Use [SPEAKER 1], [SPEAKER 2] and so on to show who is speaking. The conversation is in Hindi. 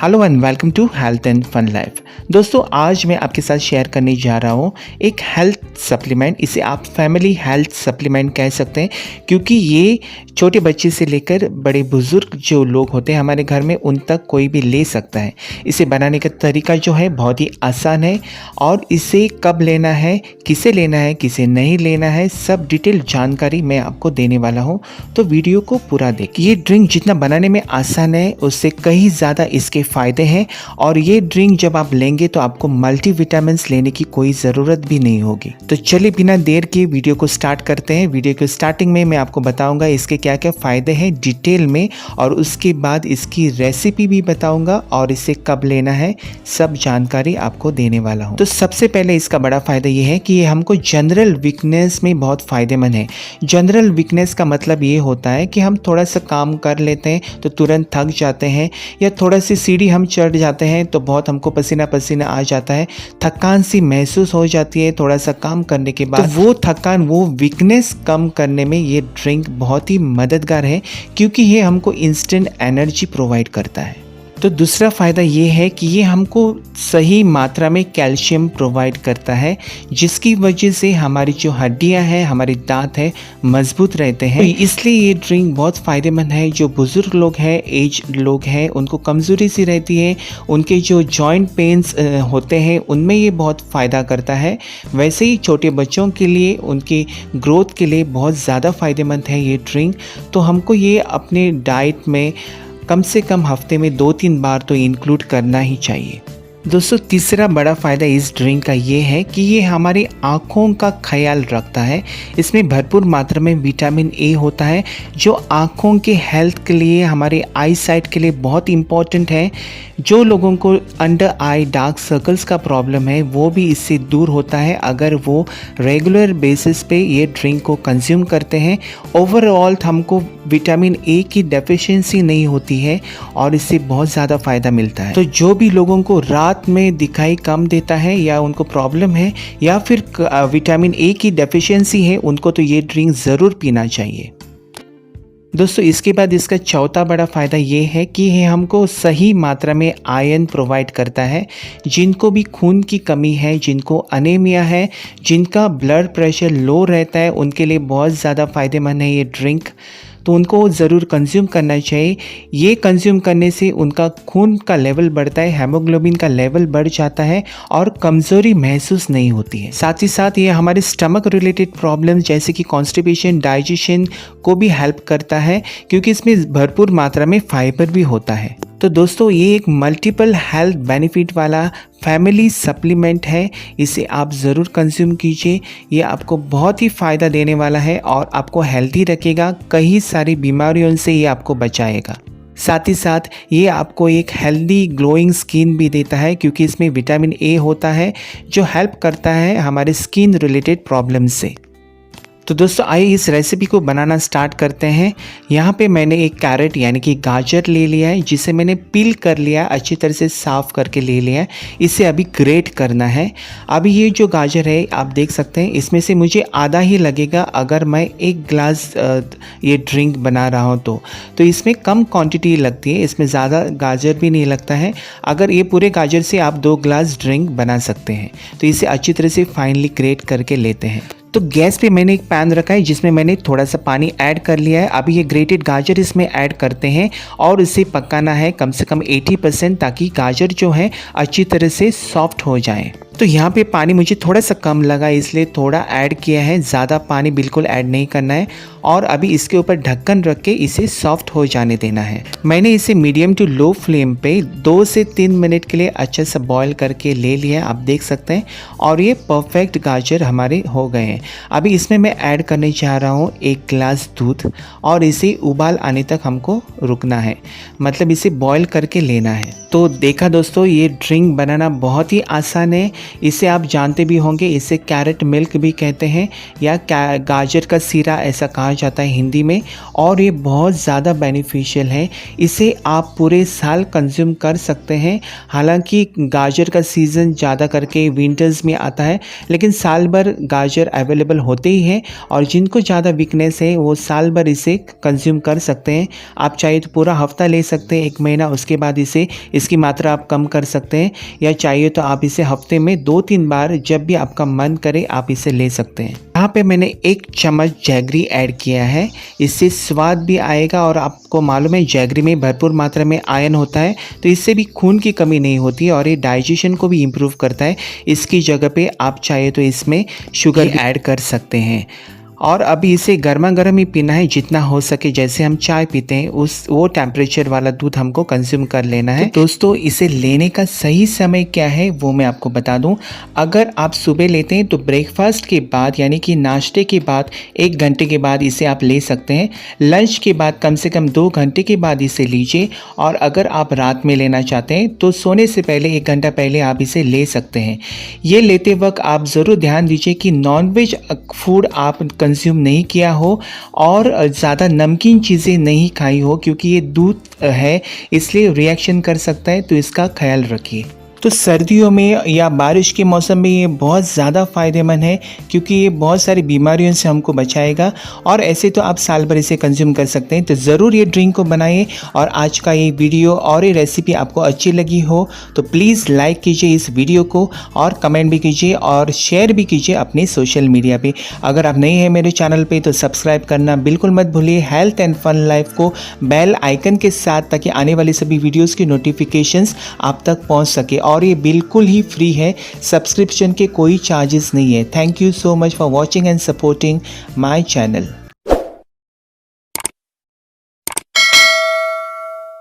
[SPEAKER 1] Hello and welcome to health and fun life. दोस्तों, आज मैं आपके साथ शेयर करने जा रहा हूँ एक हेल्थ सप्लीमेंट। इसे आप फैमिली हेल्थ सप्लीमेंट कह सकते हैं, क्योंकि ये छोटे बच्चे से लेकर बड़े बुजुर्ग जो लोग होते हैं हमारे घर में, उन तक कोई भी ले सकता है। इसे बनाने का तरीका जो है बहुत ही आसान है, और इसे कब लेना है, किसे लेना है, किसे नहीं लेना है, सब डिटेल जानकारी मैं आपको देने वाला हूँ। तो वीडियो को पूरा देखिए। ये ड्रिंक जितना बनाने में आसान है, उससे कहीं ज़्यादा इसके फ़ायदे हैं। और ये ड्रिंक जब आप लेंगे तो आपको मल्टीविटामिन्स लेने की कोई ज़रूरत भी नहीं होगी। तो चलिए बिना देर के वीडियो को स्टार्ट करते हैं। वीडियो के स्टार्टिंग में मैं आपको बताऊंगा इसके क्या क्या फ़ायदे हैं डिटेल में, और उसके बाद इसकी रेसिपी भी बताऊंगा और इसे कब लेना है, सब जानकारी आपको देने वाला हूँ। तो सबसे पहले इसका बड़ा फ़ायदा ये है कि ये हमको जनरल वीकनेस में बहुत फ़ायदेमंद है। जनरल वीकनेस का मतलब ये होता है कि हम थोड़ा सा काम कर लेते हैं तो तुरंत थक जाते हैं, या थोड़ा सी सीढ़ी हम चढ़ जाते हैं तो बहुत हमको पसीना पसीना आ जाता है, थकान सी महसूस हो जाती है थोड़ा सा काम करने के बाद। तो वो थकान, वो वीकनेस कम करने में ये ड्रिंक बहुत ही मददगार है, क्योंकि ये हमको इंस्टेंट एनर्जी प्रोवाइड करता है। तो दूसरा फ़ायदा ये है कि ये हमको सही मात्रा में कैल्शियम प्रोवाइड करता है, जिसकी वजह से हमारी जो हड्डियां हैं, हमारे दांत हैं, मजबूत रहते हैं। तो इसलिए ये ड्रिंक बहुत फ़ायदेमंद है। जो बुज़ुर्ग लोग हैं, एज लोग हैं, उनको कमज़ोरी सी रहती है, उनके जो जॉइंट पेन्स होते हैं, उनमें ये बहुत फ़ायदा करता है। वैसे ही छोटे बच्चों के लिए, उनकी ग्रोथ के लिए बहुत ज़्यादा फ़ायदेमंद है ये ड्रिंक। तो हमको ये अपने डाइट में कम से कम हफ्ते में 2-3 बार तो इंक्लूड करना ही चाहिए। दोस्तों, तीसरा बड़ा फ़ायदा इस ड्रिंक का ये है कि ये हमारी आँखों का ख्याल रखता है। इसमें भरपूर मात्रा में विटामिन ए होता है, जो आँखों के हेल्थ के लिए, हमारे आई साइट के लिए बहुत इम्पॉर्टेंट है। जो लोगों को अंडर आई डार्क सर्कल्स का प्रॉब्लम है, वो भी इससे दूर होता है अगर वो रेगुलर बेसिस पे ये ड्रिंक को कंज्यूम करते हैं। ओवरऑल हमको विटामिन ए की डेफिशिएंसी नहीं होती है, और इससे बहुत ज़्यादा फ़ायदा मिलता है। तो जो भी लोगों को रात में दिखाई कम देता है, या उनको प्रॉब्लम है, या फिर विटामिन ए की डेफिशिएंसी है, उनको तो ये ड्रिंक ज़रूर पीना चाहिए। दोस्तों, इसके बाद इसका चौथा बड़ा फ़ायदा ये है कि ये हमको सही मात्रा में आयरन प्रोवाइड करता है। जिनको भी खून की कमी है, जिनको अनीमिया है, जिनका ब्लड प्रेशर लो रहता है, उनके लिए बहुत ज़्यादा फ़ायदेमंद है ये ड्रिंक। तो उनको ज़रूर कंज्यूम करना चाहिए। ये कंज्यूम करने से उनका खून का लेवल बढ़ता है, हेमोग्लोबिन का लेवल बढ़ जाता है, और कमज़ोरी महसूस नहीं होती है। साथ ही साथ ये हमारे स्टमक रिलेटेड प्रॉब्लम्स जैसे कि कॉन्स्टिपेशन, डाइजेशन को भी हेल्प करता है, क्योंकि इसमें भरपूर मात्रा में फाइबर भी होता है। तो दोस्तों, ये एक मल्टीपल हेल्थ बेनिफिट वाला फैमिली सप्लीमेंट है। इसे आप ज़रूर कंज्यूम कीजिए। ये आपको बहुत ही फ़ायदा देने वाला है, और आपको हेल्दी रखेगा, कई सारी बीमारियों से ये आपको बचाएगा। साथ ही साथ ये आपको एक हेल्दी ग्लोइंग स्किन भी देता है, क्योंकि इसमें विटामिन ए होता है, जो हेल्प करता है हमारे स्किन रिलेटेड प्रॉब्लम से। तो दोस्तों, आइए इस रेसिपी को बनाना स्टार्ट करते हैं। यहाँ पे मैंने एक कैरेट यानी कि गाजर ले लिया है, जिसे मैंने पील कर लिया, अच्छी तरह से साफ़ करके ले लिया है। इसे अभी ग्रेट करना है। अभी ये जो गाजर है, आप देख सकते हैं, इसमें से मुझे आधा ही लगेगा अगर मैं 1 गिलास ये ड्रिंक बना रहा हूँ तो इसमें कम क्वांटिटी लगती है, इसमें ज़्यादा गाजर भी नहीं लगता है। अगर ये पूरे गाजर से आप 2 गिलास ड्रिंक बना सकते हैं। तो इसे अच्छी तरह से फाइनली ग्रेट करके लेते हैं। तो गैस पे मैंने एक पैन रखा है, जिसमें मैंने थोड़ा सा पानी ऐड कर लिया है। अभी ये ग्रेटेड गाजर इसमें ऐड करते हैं, और इसे पकाना है कम से कम 80%, ताकि गाजर जो है अच्छी तरह से सॉफ्ट हो जाए। तो यहाँ पे पानी मुझे थोड़ा सा कम लगा, इसलिए थोड़ा ऐड किया है, ज़्यादा पानी बिल्कुल ऐड नहीं करना है। और अभी इसके ऊपर ढक्कन रख के इसे सॉफ्ट हो जाने देना है। मैंने इसे मीडियम टू लो फ्लेम पे 2 से 3 मिनट के लिए अच्छा सा बॉयल करके ले लिया है, आप देख सकते हैं। और ये परफेक्ट गाजर हमारे हो गए हैं। अभी इसमें मैं ऐड करने जा रहा हूँ 1 गिलास दूध, और इसे उबाल आने तक हमको रुकना है, मतलब इसे बॉयल करके लेना है। तो देखा दोस्तों, ये ड्रिंक बनाना बहुत ही आसान है। इसे आप जानते भी होंगे, इसे कैरेट मिल्क भी कहते हैं या गाजर का सीरा ऐसा कहा जाता है हिंदी में। और ये बहुत ज़्यादा बेनिफिशियल है, इसे आप पूरे साल कंज्यूम कर सकते हैं। हालांकि गाजर का सीज़न ज़्यादा करके विंटर्स में आता है, लेकिन साल भर गाजर अवेलेबल होते ही हैं और जिनको ज़्यादा वीकनेस है वो साल भर इसे कंज्यूम कर सकते हैं। आप चाहे तो पूरा हफ्ता ले सकते हैं, 1 महीना, उसके बाद इसकी मात्रा आप कम कर सकते हैं, या चाहिए तो आप इसे हफ्ते में 2-3 बार जब भी आपका मन करे आप इसे ले सकते हैं। यहाँ पे मैंने 1 चम्मच जैगरी ऐड किया है, इससे स्वाद भी आएगा और आपको मालूम है जैगरी में भरपूर मात्रा में आयरन होता है, तो इससे भी खून की कमी नहीं होती और ये डाइजेशन को भी इम्प्रूव करता है। इसकी जगह पे आप चाहे तो इसमें शुगर ऐड कर सकते हैं। और अभी इसे गर्मा गर्म ही पीना है, जितना हो सके जैसे हम चाय पीते हैं वो टेम्परेचर वाला दूध हमको कंज्यूम कर लेना है। तो दोस्तों इसे लेने का सही समय क्या है वो मैं आपको बता दूं। अगर आप सुबह लेते हैं तो ब्रेकफास्ट के बाद यानी कि नाश्ते के बाद 1 घंटे के बाद इसे आप ले सकते हैं। लंच के बाद कम से कम 2 घंटे के बाद इसे लीजिए। और अगर आप रात में लेना चाहते हैं तो सोने से पहले 1 घंटा पहले आप इसे ले सकते हैं। ये लेते वक्त आप ज़रूर ध्यान दीजिए कि नॉनवेज फूड आप कंज्यूम नहीं किया हो और ज़्यादा नमकीन चीज़ें नहीं खाई हो, क्योंकि ये दूध है इसलिए रिएक्शन कर सकता है, तो इसका ख्याल रखिए। तो सर्दियों में या बारिश के मौसम में ये बहुत ज़्यादा फ़ायदेमंद है, क्योंकि ये बहुत सारी बीमारियों से हमको बचाएगा। और ऐसे तो आप साल भर इसे कंज्यूम कर सकते हैं, तो ज़रूर ये ड्रिंक को बनाइए। और आज का ये वीडियो और ये रेसिपी आपको अच्छी लगी हो तो प्लीज़ लाइक कीजिए इस वीडियो को और कमेंट भी कीजिए और शेयर भी कीजिए अपने सोशल मीडिया पे। अगर आप नए हैं मेरे चैनल पे तो सब्सक्राइब करना बिल्कुल मत भूलिए हेल्थ एंड फन लाइफ को बेल आइकन के साथ, ताकि आने वाली सभी वीडियोज़ की नोटिफिकेशंस आप तक पहुँच सके। और ये बिल्कुल ही फ्री है, सब्सक्रिप्शन के कोई चार्जेस नहीं है। Thank you so much for watching and supporting my channel.